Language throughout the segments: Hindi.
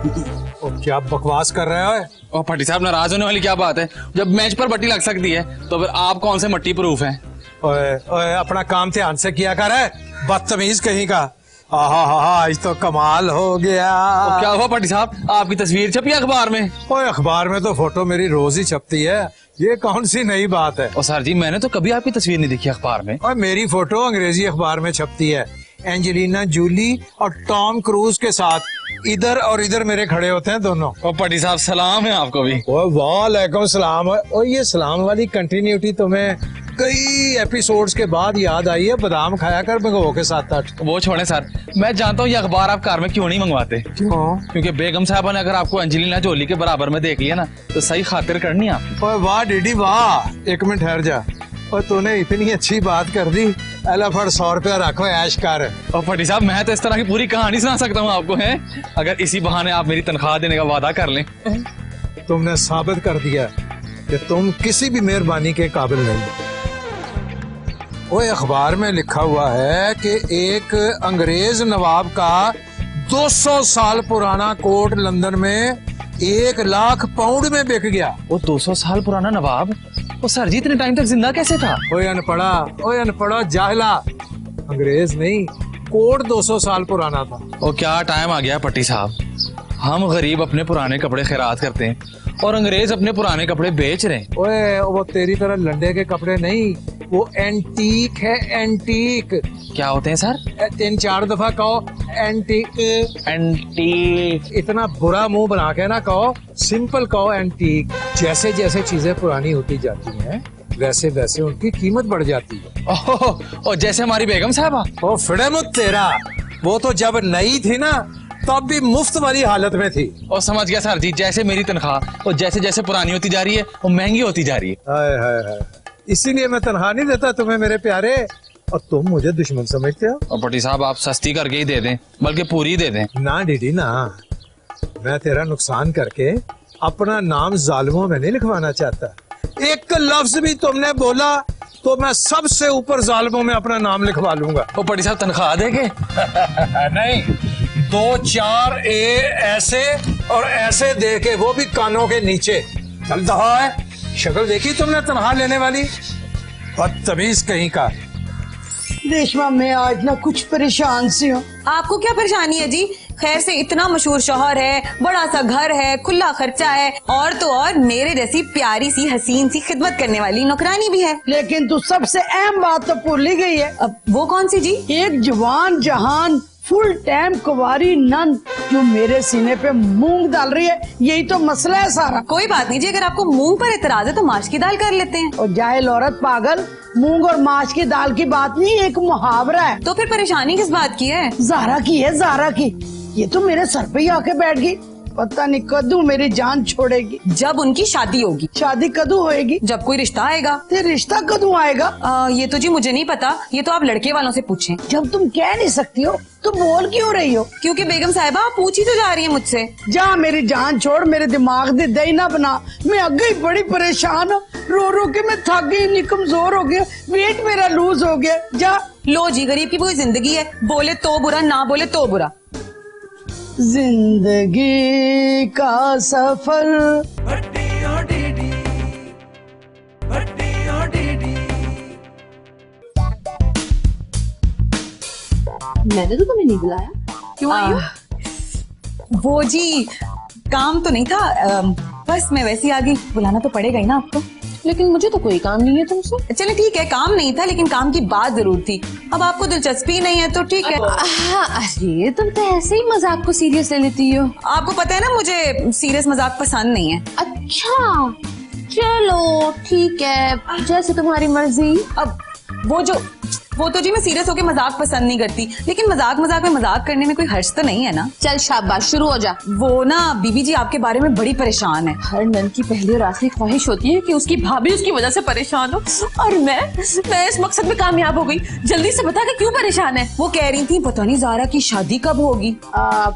क्या बकवास कर रहे हो? और भट्टी साहब नाराज होने वाली क्या बात है? जब मैच पर बट्टी लग सकती है तो फिर आप कौन से मट्टी प्रूफ हैं? ओए ओए अपना काम ध्यान से किया कर, बदतमीज कहीं का। आहा आज तो कमाल हो गया। तो क्या हुआ भट्टी साहब, आपकी तस्वीर छपी अखबार में? ओए अखबार में तो फोटो मेरी रोज ही छपती है, ये कौन सी नई बात है? और सर जी मैंने तो कभी आपकी तस्वीर नहीं देखी अखबार में। और मेरी फोटो अंग्रेजी अखबार में छपती है, एंजेलिना जूली और टॉम क्रूज के साथ। इधर और इधर मेरे खड़े होते हैं दोनों। और भट्टी साहब सलाम है आपको भी। वालेकुम सलाम। और ये सलाम वाली कंटिन्यूटी तुम्हें कई एपिसोड्स के बाद याद आई है? बादाम खाया कर भिगो के 7-8। वो छोड़े सर, मैं जानता हूँ ये अखबार आप कार में क्यों नहीं मंगवाते। क्यों? क्योंकि बेगम साहबा ने अगर आपको एंजेलिना जोली के बराबर में देख लिया ना तो सही खातिर करनी आपकी। ओए वाह डीडी वाह, एक मिनट ठहर जा। और तूने इतनी अच्छी बात कर दी, एला फड़ 100 रुपया रखो, ऐश कर। और भट्टी साहब मैं तो इस तरह की पूरी कहानी सुना सकता हूँ आपको, हैं अगर इसी बहाने आप मेरी तनख्वाह देने का वादा कर लें। तुमने साबित कर दिया कि तुम किसी भी मेहरबानी के काबिल नहीं। ओए अखबार में लिखा हुआ है कि एक अंग्रेज नवाब का 200 साल पुराना कोट लंदन में 1 लाख पाउंड में बिक गया। वो 200 साल पुराना नवाब, वो सर जी इतने टाइम तक जिंदा कैसे था? ओए अनपढ़ा जाहिला, अंग्रेज नहीं, कोट 200 साल पुराना था। वो क्या टाइम आ गया भट्टी साहब, हम गरीब अपने पुराने कपड़े खैरात करते हैं और अंग्रेज अपने पुराने कपड़े बेच रहे हैं। ओए वो तेरी तरह लंडे के कपड़े नहीं, वो एंटीक है, एंटीक। क्या होते हैं सर? 3-4 दफा कहो एंटीक। एंटीक। इतना बुरा मुंह बना के ना कहो, सिंपल कहो एंटीक। जैसे जैसे चीजें पुरानी होती जाती हैं वैसे वैसे उनकी कीमत बढ़ जाती है। ओह, और जैसे हमारी बेगम साहबा। ओ फिड़ेमुत तेरा, वो तो जब नई थी ना तब भी मुफ्त वाली हालत में थी। और समझ गया सर जी, जैसे मेरी तनख्वाह और जैसे जैसे पुरानी होती जा रही है वो महंगी होती जा रही है। हाय हाय हाय, इसीलिए मैं तनख्वाह नहीं देता तुम्हें मेरे प्यारे, और तुम मुझे दुश्मन समझते हो। और भट्टी साहब आप सस्ती करके ही दे दें, बल्कि पूरी दे दें। ना डीडी ना, मैं तेरा नुकसान करके अपना नाम जालिमों में नहीं लिखवाना चाहता। एक लफ्ज भी तुमने बोला तो मैं सबसे ऊपर जालिमों में अपना नाम लिखवा लूंगा। वो भट्टी साहब तनख्वाह देंगे? नहीं, 2-4 ए ऐसे और ऐसे दे के, वो भी कानों के नीचे। चल दफा है, शक्ल देखी तुमने तनख्वाह लेने वाली? बदतमीज कहीं का। रेशमा मैं आज ना कुछ परेशान सी हूँ। आपको क्या परेशानी है जी? खैर से इतना मशहूर शौहर है, बड़ा सा घर है, खुला खर्चा है, और तो और मेरे जैसी प्यारी सी हसीन सी खिदमत करने वाली नौकरानी भी है। लेकिन तू सबसे अहम बात तो भूल ही गई है। अब वो कौन सी जी? एक जवान जहान फुल टाइम कुंवारी नन जो मेरे सीने पे मूंग डाल रही है, यही तो मसला है सारा। कोई बात नहीं जी, अगर आपको मूंग पर एतराज है तो माश की दाल कर लेते हैं। और जाहिल औरत पागल, मूंग और माश की दाल की बात नहीं, एक मुहावरा है। तो फिर परेशानी किस बात की है? ज़ारा की है, ज़ारा की। ये तो मेरे सर पे ही आके बैठ गई, पता नहीं कदू मेरी जान छोड़ेगी। जब उनकी शादी होगी। शादी कदू होएगी? जब कोई रिश्ता आएगा। फिर रिश्ता कदू आएगा? ये तो जी मुझे नहीं पता, ये तो आप लड़के वालों से पूछें। जब तुम कह नहीं सकती हो तो बोल क्यों रही हो? क्योंकि बेगम साहिबा आप पूछ ही तो जा रही है मुझसे। जा मेरी जान छोड़, मेरे दिमाग दे दही ना बना। मैं अगे ही बड़ी परेशान हूँ, रो रो के मैं थक गई, इतनी कमजोर हो गया, वेट मेरा लूज हो गया। जा। लो जी, गरीब की कोई जिंदगी है, बोले तो बुरा, ना बोले तो बुरा। जिंदगी का सफर। मैंने तो तुम्हें नहीं बुलाया, क्यों आई हो? वो जी काम तो नहीं था, बस मैं वैसे ही आ गई। बुलाना तो पड़ेगा ही ना आपको। लेकिन मुझे तो कोई काम नहीं है तुमसे। चले ठीक है, काम नहीं था लेकिन काम की बात जरूर थी। अब आपको दिलचस्पी नहीं है तो ठीक है। हाँ, अरे तुम तो ऐसे ही मजाक को सीरियस ले लेती हो। आपको पता है ना मुझे सीरियस मजाक पसंद नहीं है। अच्छा चलो ठीक है, जैसे तुम्हारी मर्जी। अब वो तो जी मैं सीरियस होके मजाक पसंद नहीं करती, लेकिन मजाक मजाक में मजाक करने में कोई हर्ज तो नहीं है ना। चल शाबाश, शुरू हो जा। वो ना बीबी जी आपके बारे में बड़ी परेशान है। हर नन की पहली और आखिरी ख्वाहिश होती है कि उसकी भाभी उसकी वजह से परेशान हो, और मैं इस मकसद में कामयाब हो गई। जल्दी से बता कि क्यों परेशान है। वो कह रही थी पता नहीं ज़ारा की शादी कब होगी।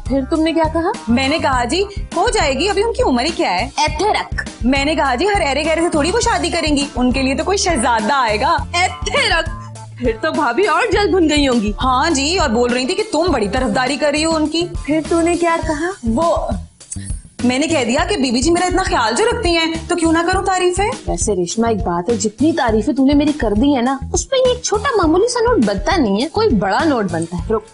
फिर तुमने क्या कहा? मैंने कहा जी हो जाएगी, अभी उनकी उम्र ही क्या है। ऐथे रख। मैंने कहा जी हर अरे गहरे से थोड़ी वो शादी करेंगी, उनके लिए तो कोई शहजादा आएगा। ऐथे रख। फिर तो भाभी और जल्द भुन गई होंगी। हाँ जी, और बोल रही थी कि तुम बड़ी तरफदारी कर रही हो उनकी। फिर तूने क्या कहा? मैंने कह दिया कि बीबी जी मेरा इतना ख्याल जो रखती हैं, तो क्यों ना करूं तारीफें। वैसे रेशमा एक बात है, जितनी तारीफें तूने मेरी कर दी है ना, उसमें ये एक छोटा मामूली सा नोट बनता नहीं है, कोई बड़ा नोट बनता है। रुक,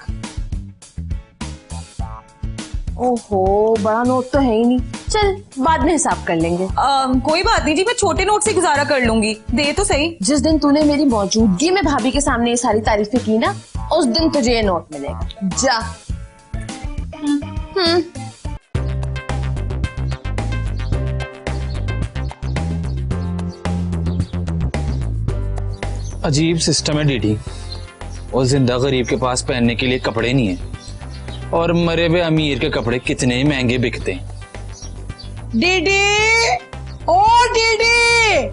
ओहो बड़ा नोट तो है ही नहीं, चल बाद में हिसाब कर लेंगे। कोई बात नहीं जी, मैं छोटे नोट से गुजारा कर लूंगी, दे तो सही। जिस दिन तूने मेरी मौजूदगी में भाभी के सामने ये सारी तारीफें की ना, उस दिन तुझे ये नोट मिलेगा। जा। अजीब सिस्टम है डीडी। और जिंदा गरीब के पास पहनने के लिए कपड़े नहीं है, और मरे हुए अमीर के कपड़े कितने महंगे बिकते हैं। डीडी, ओ डीडी।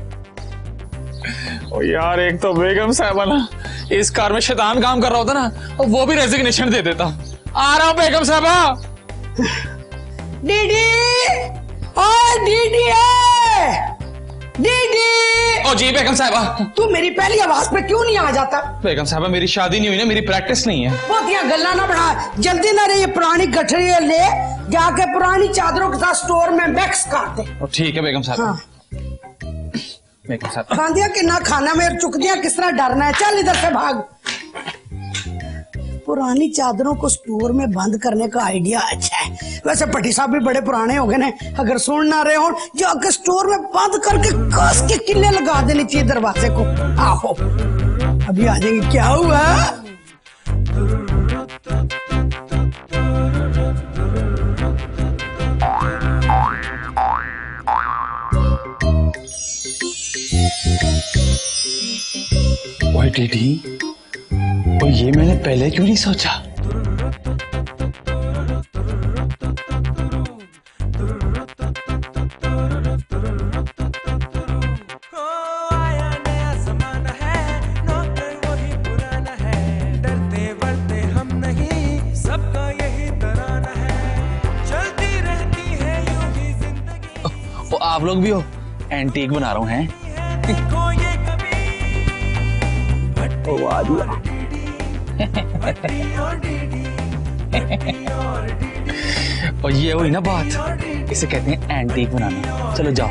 ओ यार, एक तो बेगम साहबा ना इस कार में शैतान काम कर रहा होता ना, और वो भी रेजिग्नेशन दे देता। आ रहा हूं बेगम साहबा। डीडी, ओ डीडी डीडी। ओ जी बेगम साहबा। तू मेरी पहली आवाज पे क्यों नहीं आ जाता? बेगम साहबा मेरी शादी नहीं हुई ना, मेरी प्रैक्टिस नहीं है। बहुतिया गल्ला ना बढ़ा, जल्दी ना रे ये पुरानी गठरी ले जाके पुरानी चादरों के साथ स्टोर में मिक्स कर दे। ठीक है बेगम साहबा। हाँ। बेगम साहबा खांदिया कि ना खाना में चुकदिया किस तरह डरना है, चल इधर से भाग। पुरानी चादरों को स्टोर में बंद करने का आइडिया अच्छा है। वैसे पट्टी साहब भी बड़े पुराने हो गए ने, अगर सुन ना रहे हो जाके स्टोर में बंद करके कस के किले लगा देनी चाहिए दरवाजे को। आहो अभी आ जाएंगे। क्या हुआ? ओए डीडी, और ये मैंने पहले क्यों नहीं सोचा? वो आप लोग भी हो? एंटीक बना रहा हूं हैं। ओ आ गया। और ये हुई ना बात, इसे कहते हैं एंटीक बनाना। चलो जाओ।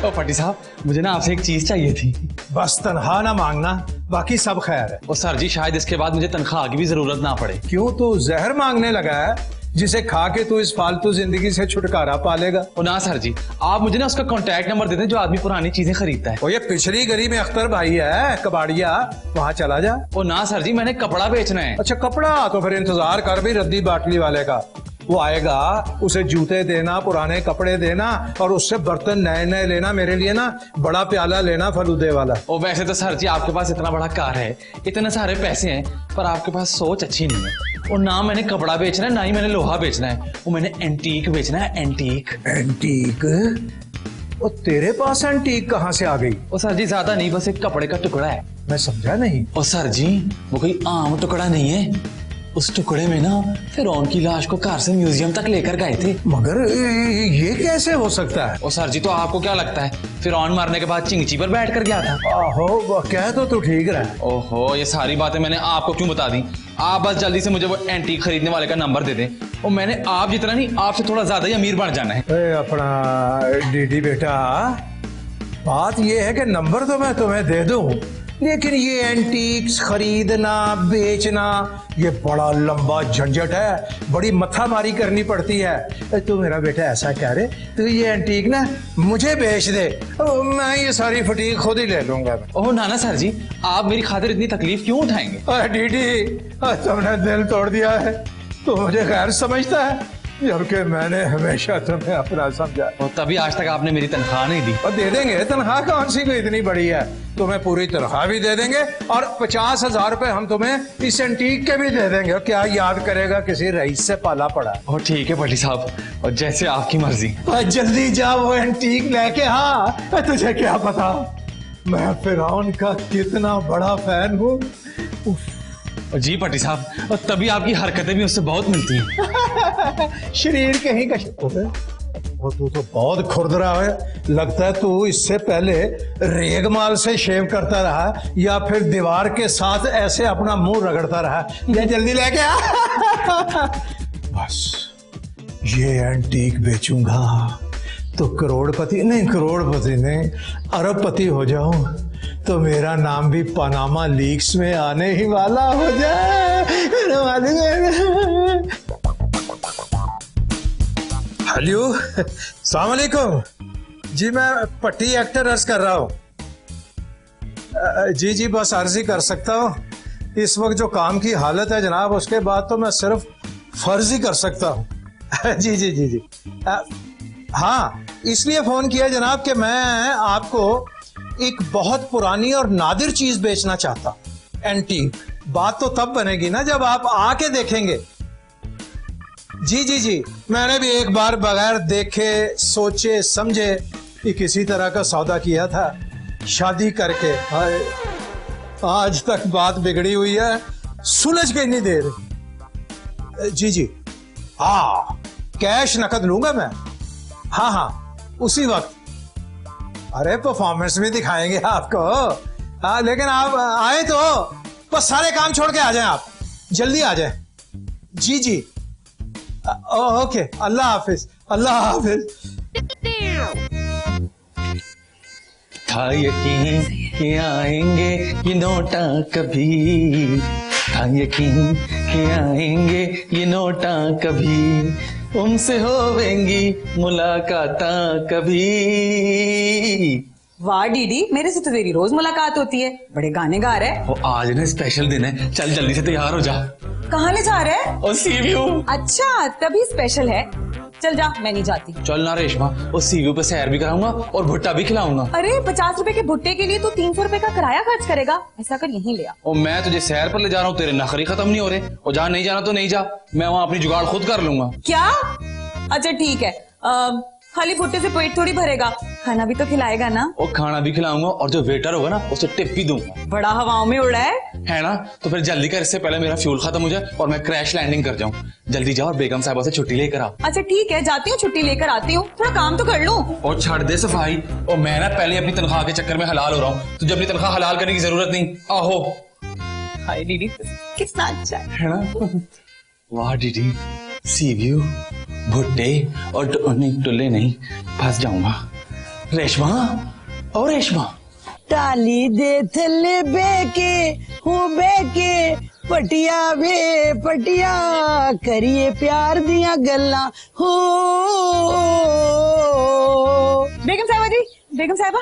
ओ पट्टी साहब, मुझे ना आपसे एक चीज चाहिए थी। बस तनख्वाह ना मांगना, बाकी सब खैर है। और सर जी शायद इसके बाद मुझे तनख्वाह की भी जरूरत ना पड़े। क्यों, तू जहर मांगने लगा है जिसे खा के तू इस फालतू जिंदगी से छुटकारा पालेगा? और ना सर जी, आप मुझे ना उसका कांटेक्ट नंबर दे दें जो आदमी पुरानी चीजें खरीदता है। वो ये पिछली गली में अख्तर भाई है कबाड़िया, वहाँ चला जा। और ना सर जी, मैंने कपड़ा बेचना है। अच्छा कपड़ा, तो फिर इंतजार कर भी रद्दी बाटली वाले का। वो आएगा, उसे जूते देना, पुराने कपड़े देना, और उससे बर्तन नए नए लेना। मेरे लिए ना बड़ा प्याला लेना फलूदे वाला। और वैसे तो सर जी आपके पास इतना बड़ा कार है, इतने सारे पैसे हैं, पर आपके पास सोच अच्छी नहीं है। और ना मैंने कपड़ा बेचना है, ना ही मैंने लोहा बेचना है, वो मैंने एंटीक बेचना है। एंटीक। एंटीक? और तेरे पास एंटीक कहाँ से आ गई? और सर जी ज्यादा नहीं, बस एक कपड़े का टुकड़ा है। मैं समझा नहीं। और सर जी वो कोई आम टुकड़ा नहीं है, उस टुकड़े में ना फिरौन की लाश को कार से म्यूजियम तक लेकर गए थे। मगर ये कैसे हो सकता है? और सर जी तो आपको क्या लगता है, फिरौन मारने के बाद चिंगची पर बैठ कर गया था? आहो कह तो तू ठीक रहा। ओहो, ये सारी बातें मैंने आपको क्यों बता दी? आप बस जल्दी से मुझे वो एंटीक खरीदने वाले का नंबर दे दें, और मैंने आप जितना नहीं, आपसे थोड़ा ज्यादा ही अमीर बन जाना है। अपना डीडी बेटा, बात ये है कि नंबर तो मैं तुम्हें दे दूं, लेकिन ये एंटीक्स खरीदना बेचना ये बड़ा लंबा झंझट है, बड़ी मत्थामारी करनी पड़ती है। तू मेरा बेटा ऐसा कह रहे, तू ये एंटीक ना मुझे बेच दे, मैं ये सारी फटीक खुद ही ले लूंगा। ओह नाना सर जी, आप मेरी खातिर इतनी तकलीफ क्यों उठाएंगे? डीडी तुमने दिल तोड़ दिया है, तू मुझे गैर समझता है, जबकि मैंने हमेशा तुम्हें अपना समझा। और तभी आज तक आपने मेरी तनख्वाह नहीं दी। और दे देंगे, तनख्वाह कौन सी कोई इतनी बड़ी है, तुम्हें पूरी तनख्वाह भी दे देंगे, और 50,000 रुपए हम तुम्हें इस एंटीक के भी दे देंगे। और क्या याद करेगा, किसी रईस से पाला पड़ा। और ठीक है पट्टी साहब, और जैसे आपकी मर्जी। जल्दी जा वो एंटीक लेके। हाँ तुझे क्या पता मैं फिरौन का कितना बड़ा फैन हूँ। जी पट्टी साहब, और तभी आपकी हरकतें भी उससे बहुत मिलती हैं। शरीर कहीं का वो तू तो बहुत खुरदरा है, लगता है तू इससे पहले रेगमाल से शेव करता रहा या फिर दीवार के साथ ऐसे अपना मुंह रगड़ता रहा। ये जल्दी लेके आ। बस ये एंटीक बेचूंगा तो करोड़पति नहीं अरबपति हो जाऊं तो मेरा नाम भी पनामा लीक्स में आने ही वाला हो जाए। हेलो, अस्सलाम वालेकुम जी, मैं पट्टी एक्टर अर्ज कर रहा हूँ। जी बस अर्ज ही कर सकता हूँ। इस वक्त जो काम की हालत है जनाब, उसके बाद तो मैं सिर्फ फर्ज ही कर सकता हूँ। जी हाँ, इसलिए फोन किया जनाब कि मैं आपको एक बहुत पुरानी और नादिर चीज बेचना चाहता हूँ, एंटीक। बात तो तब बनेगी ना जब आप आके देखेंगे। जी मैंने भी एक बार बगैर देखे सोचे समझे कि किसी तरह का सौदा किया था, शादी करके आज तक बात बिगड़ी हुई है, सुलझ के नहीं दे रही। जी हाँ, कैश नकद लूंगा मैं। हाँ उसी वक्त। अरे परफॉर्मेंस भी दिखाएंगे आपको। हाँ, लेकिन आप आए तो बस सारे काम छोड़ के आ जाएं, आप जल्दी आ जाएं। जी ओके, अल्लाह हाफिज। था यकीन कि आएंगे ये नोटा कभी, था यकीन कि आएंगे ये नोटा कभी, उनसे होवेंगी मुलाकातां कभी। वाह डीडी, मेरे से तो तेरी रोज मुलाकात होती है, बड़े गाने गा रहे हैं। वो आज ना स्पेशल दिन है, चल जल्दी से तैयार हो जा। कहाँ ले जा रहे हैं? और सी व्यू। अच्छा, तभी स्पेशल है। चल जा, मैं नहीं जाती। चल ना रेशमा, और सी व्यू पे सैर भी कराऊंगा और भुट्टा भी खिलाऊंगा। अरे 50 रुपए के भुट्टे के लिए तू 300 रुपए का किराया खर्च करेगा, ऐसा कर यहीं ले आ। और मैं तुझे सैर पर ले जा रहा हूँ, तेरे नखरे खत्म नहीं हो रहे। और जहाँ नहीं जाना तो नहीं जा, मैं वहाँ अपनी जुगाड़ खुद कर लूंगा। क्या? अच्छा ठीक है, खाली भुट्टे से पेट थोड़ी भरेगा, खाना भी तो खिलाएगा ना? और खाना भी खिलाऊंगा, और जो वेटर होगा ना उसे टिप भी दूंगा। बड़ा हवाओं में उड़ा है ना? तो फिर जल्दी कर, इससे पहले मेरा फ्यूल खत्म हो जाए और मैं क्रैश लैंडिंग कर जाऊं। जल्दी जाओ और बेगम साहबा से छुट्टी लेकर आओ। अच्छा ठीक है, जाती हूँ, छुट्टी लेकर आती हूँ, थोड़ा काम तो कर लूं। और छड़ दे सफाई। और मैं ना पहले अपनी तनख्वाह के चक्कर में हलाल हो रहा हूँ, तुझे अपनी तनख्वाह हलाल करने की जरूरत नहीं। आहो। हाय दीदी, कितना अच्छा है ना? वाह दीदी, सी व्यू, भुट्टे और टुल्ले नहीं, फंस जाऊंगा। रेशमा, और रेशमा टाली दे थले बेके हूँ बेके पटिया वे पटिया करिए प्यार दिया गल्ला हो। बेगम साहिबा जी, बेगम साहिबा।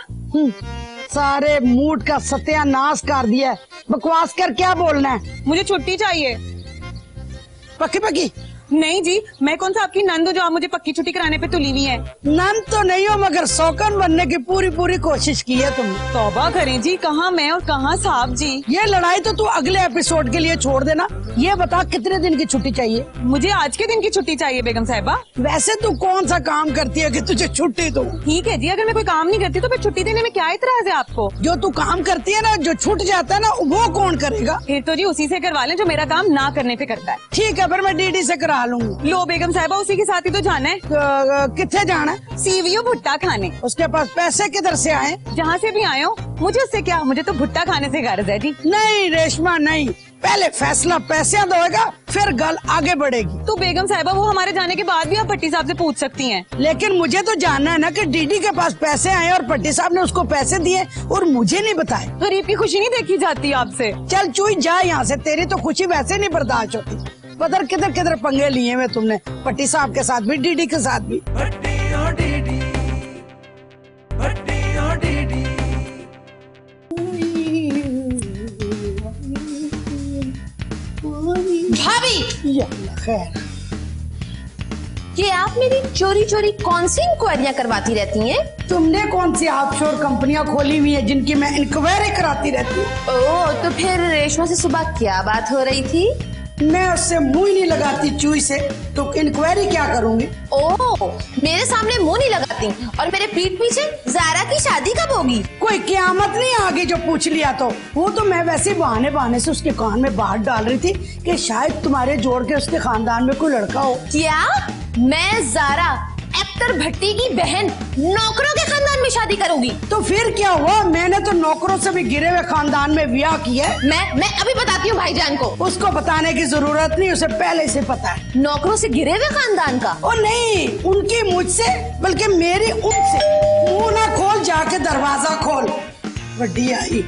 सारे मूड का सत्यानाश कर दिया। बकवास कर क्या बोलना है? मुझे छुट्टी चाहिए। पक्की? नहीं जी, मैं कौन सा आपकी नंद हूँ जो आप मुझे पक्की छुट्टी कराने पे तुली हुई है? नंद तो नहीं हो, मगर सौकन बनने की पूरी कोशिश की है तुमने। तौबा करें जी, कहाँ मैं और कहाँ साहब जी। ये लड़ाई तो तू अगले एपिसोड के लिए छोड़ देना। ये बता कितने दिन की छुट्टी चाहिए? मुझे आज के दिन की छुट्टी चाहिए बेगम साहिबा। वैसे तू कौन सा काम करती है कि तुझे छुट्टी दूं? ठीक है जी, अगर मैं कोई काम नहीं करती तो फिर छुट्टी देने में क्या इतराज है आपको? जो तू काम करती है ना, जो छूट जाता है ना, वो कौन करेगा? फिर तो जी उसी से करवा लें जो मेरा काम ना करने पे करता है। ठीक है, फिर मैं डीडी से करा लूंगी। लो बेगम साहिबा, उसी के साथ ही तो जाना है। किथे जाना है? सीवीओ भुट्टा खाने। उसके पास पैसे किधर से आए? जहाँ से भी आए हो, मुझे उससे क्या, मुझे तो भुट्टा खाने से गर्ज है जी। नहीं रेशमा नहीं, पहले फैसला पैसे दोएगा, फिर गल आगे बढ़ेगी। तो बेगम साहिबा, वो हमारे जाने के बाद भी आप भट्टी साहब से पूछ सकती हैं। लेकिन मुझे तो जानना है ना कि डीडी के पास पैसे आए और भट्टी साहब ने उसको पैसे दिए और मुझे नहीं बताए। गरीब की खुशी नहीं देखी जाती आपसे। चल चुई जा यहाँ से, तेरी तो खुशी वैसे नहीं बर्दाश्त होती। पता किधर किधर पंगे लिए हुए तुमने, भट्टी साहब के साथ भी, डीडी के साथ भी। भाभी, खैर, ये आप मेरी चोरी चोरी कौन सी इंक्वायरियां करवाती रहती हैं? तुमने कौन सी ऑफशोर कंपनियां खोली हुई है जिनकी मैं इंक्वायरी कराती रहती हूँ? ओह, तो फिर रेशमा से सुबह क्या बात हो रही थी? मैं उससे मुंह ही नहीं लगाती चूई से, तो इंक्वायरी क्या करूंगी? ओह, मेरे सामने मुंह नहीं लगाती और मेरे पीठ पीछे ज़ारा की शादी कब होगी? कोई क़यामत नहीं आगे जो पूछ लिया तो। वो तो मैं वैसे बहाने बहाने से उसके कान में बात डाल रही थी कि शायद तुम्हारे जोड़ के उसके खानदान में कोई लड़का हो। क्या? मैं ज़ारा एक्टर भट्टी की बहन नौकरों के खानदान में शादी करूंगी? तो फिर क्या हुआ, मैंने तो नौकरों से भी गिरे हुए खानदान में ब्याह किया है। मैं अभी बताती हूँ भाईजान को। उसको बताने की जरूरत नहीं, उसे पहले से पता है। नौकरों से गिरे हुए खानदान का? ओ नहीं, उनकी मुझसे बल्कि मेरी उनसे। मुंह ना खोल, जाके दरवाजा खोल। वड्डी आई।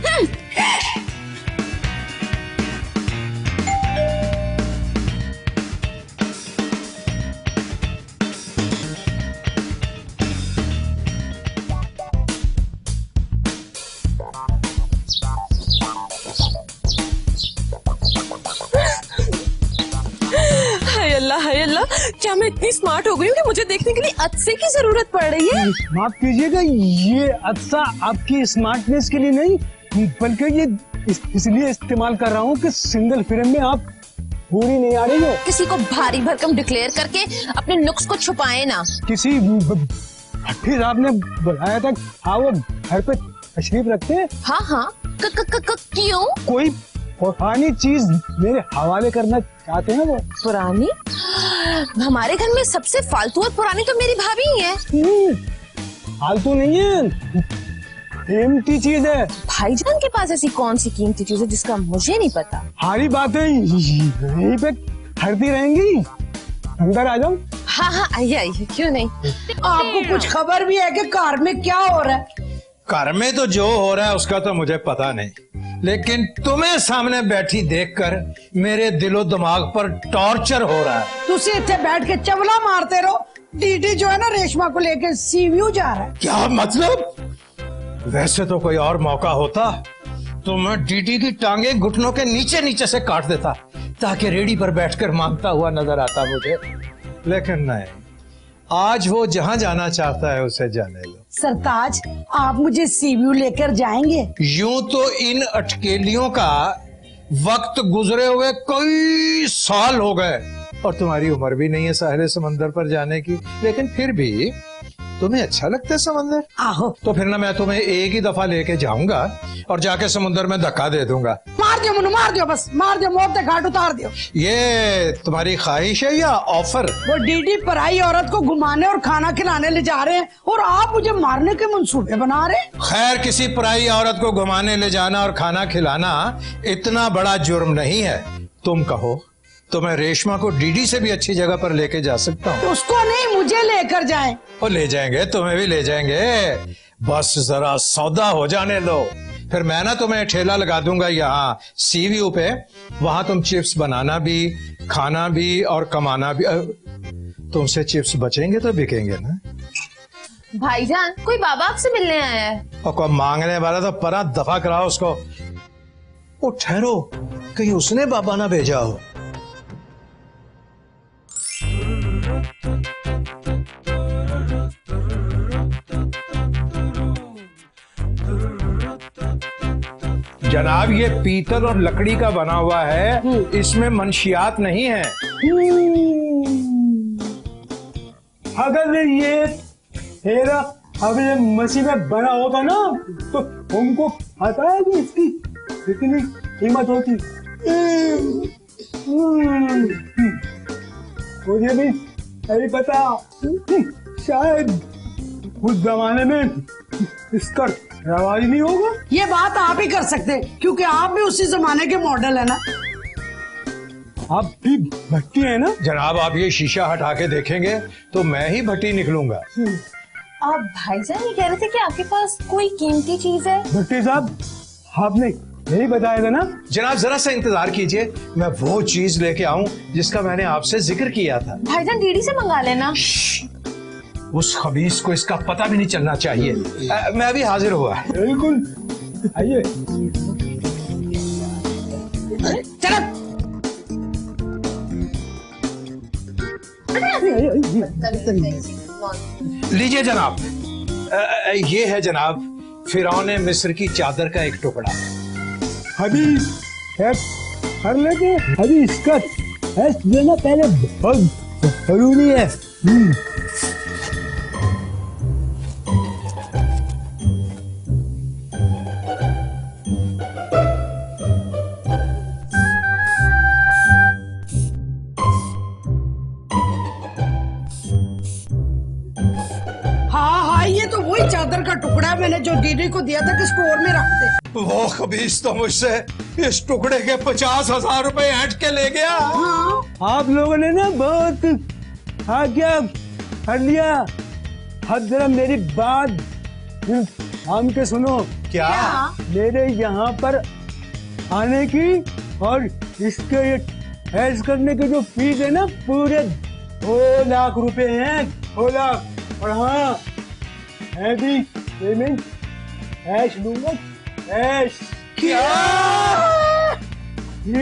हाय अल्लाह, क्या मैं इतनी स्मार्ट हो गई हूँ कि मुझे देखने के लिए अच्छे की जरूरत पड़ रही है? माफ कीजिएगा, ये अच्छा आपकी स्मार्टनेस के लिए नहीं बल्कि ये इसलिए इस्तेमाल कर रहा हूँ कि सिंगल फिल्म में आप पूरी नहीं आ रही हो। किसी को भारी भरकम डिक्लेयर करके अपने नुक्स को छुपाए ना। किसी भट्टी साहब ने बुलाया था, हाँ वो घर पे तशरीफ रखते हैं। हाँ क्यों? कोई पुरानी चीज मेरे हवाले करना चाहते हैं वो। पुरानी? हमारे घर में सबसे फालतू और पुरानी तो मेरी भाभी ही है। फालतू नहीं है, कीमती चीज है। भाईजान के पास ऐसी कौन सी कीमती चीज है जिसका मुझे नहीं पता? सारी बातें यहीं पे खड़ती रहेंगी, अंदर आ जाओ। हाँ आइए, क्यों नहीं। आपको कुछ खबर भी है कि कार में क्या हो रहा है? घर में तो जो हो रहा है उसका तो मुझे पता नहीं, लेकिन तुम्हें सामने बैठी देखकर मेरे दिलो दिमाग पर टॉर्चर हो रहा है। तुसी इतने बैठ के चवला मारते रहो। डीडी जो है ना, रेशमा को लेके सीव्यू जा रहा है। क्या मतलब? वैसे तो कोई और मौका होता तो मैं डीडी की टांगे घुटनों के नीचे नीचे से काट देता ताकि रेडी पर बैठकर मांगता हुआ नजर आता मुझे, लेकिन नहीं, आज वो जहां जाना चाहता है उसे जाने लो। सरताज, आप मुझे सीव्यू लेकर जाएंगे? यूं तो इन अटकेलियों का वक्त गुजरे हुए कई साल हो गए और तुम्हारी उम्र भी नहीं है साहिल समंदर पर जाने की, लेकिन फिर भी तुम्हें अच्छा लगता है समंदर? आहो। तो फिर ना मैं तुम्हें एक ही दफा लेके जाऊंगा और जाके समुद्र में धक्का दे दूंगा। मार दियो मुन्नू, मार दियो, बस मार दियो, मौत के घाट उतार दियो। ये तुम्हारी ख्वाहिश है या ऑफर? वो डीडी पराई औरत को घुमाने और खाना खिलाने ले जा रहे हैं और आप मुझे मारने के मंसूबे बना रहे हैं। खैर, किसी पराई औरत को घुमाने ले जाना और खाना खिलाना इतना बड़ा जुर्म नहीं है। तुम कहो तो मैं रेशमा को डीडी से भी अच्छी जगह पर लेके जा सकता हूँ। तो उसको नहीं, मुझे लेकर जाएं। और ले जाएंगे, तुम्हें भी ले जाएंगे, बस जरा सौदा हो जाने दो। फिर मैं ना तुम्हें ठेला लगा दूंगा यहाँ सीव्यू पे, वहां तुम चिप्स बनाना भी, खाना भी और कमाना भी। तुमसे चिप्स बचेंगे तो बिकेंगे ना। भाईजान, कोई बाबा आपसे मिलने आया है। और कोई मांगने वाला तो परा दफा कराओ उसको। ओ ठहरो, कहीं उसने बाबा ना भेजा हो। जनाब, ये पीतल और लकड़ी का बना हुआ है, इसमें मंशियात नहीं है। अगर ये हेरा अब ये मसीह में बना होता ना तो हमको पता है कि इसकी कितनी कीमत होती। मुझे भी नहीं पता, शायद उस जमाने में इसका रवाज नहीं होगा। ये बात आप ही कर सकते हैं क्योंकि आप भी उसी जमाने के मॉडल है ना। आप भी भट्टी है ना? जनाब, आप ये शीशा हटा के देखेंगे तो मैं ही भट्टी निकलूंगा। आप भाईजान ये कह रहे थे कि आपके पास कोई कीमती चीज है। भट्टी साहब, आपने यही बताया था ना? जनाब, जरा सा इंतजार कीजिए, मैं वो चीज लेके आऊं जिसका मैंने आपसे जिक्र किया था। भाईजान, डीडी से मंगा लेना। उस खबीस को इसका पता भी नहीं चलना चाहिए। मैं अभी हाजिर हुआ। बिल्कुल, आइए। चलो। लीजिए जनाब, ये है जनाब फिरौने मिस्र की चादर का एक टुकड़ा। अभी कर लेते, अभी इसका टेस्ट देना पहले बहुत जरूरी है। भी चादर का टुकड़ा है, मैंने जो दीदी को दिया था कि स्टोर में रख दे। वो खबीस तो मुझसे इस टुकड़े के 50,000 रुपए ऐंठ के ले गया। हाँ आप लोगों ने ना बहुत क्या कर लिया। अब जरा मेरी बात थाम के सुनो। क्या? मेरे यहाँ पर आने की और इसके ये ऐश करने के जो फीस है ना, पूरे 2 लाख रुपए हैं। 2 लाख। और हाँ, मैं भी पेमेंट कैश लूंगा। कैश। क्या? जी।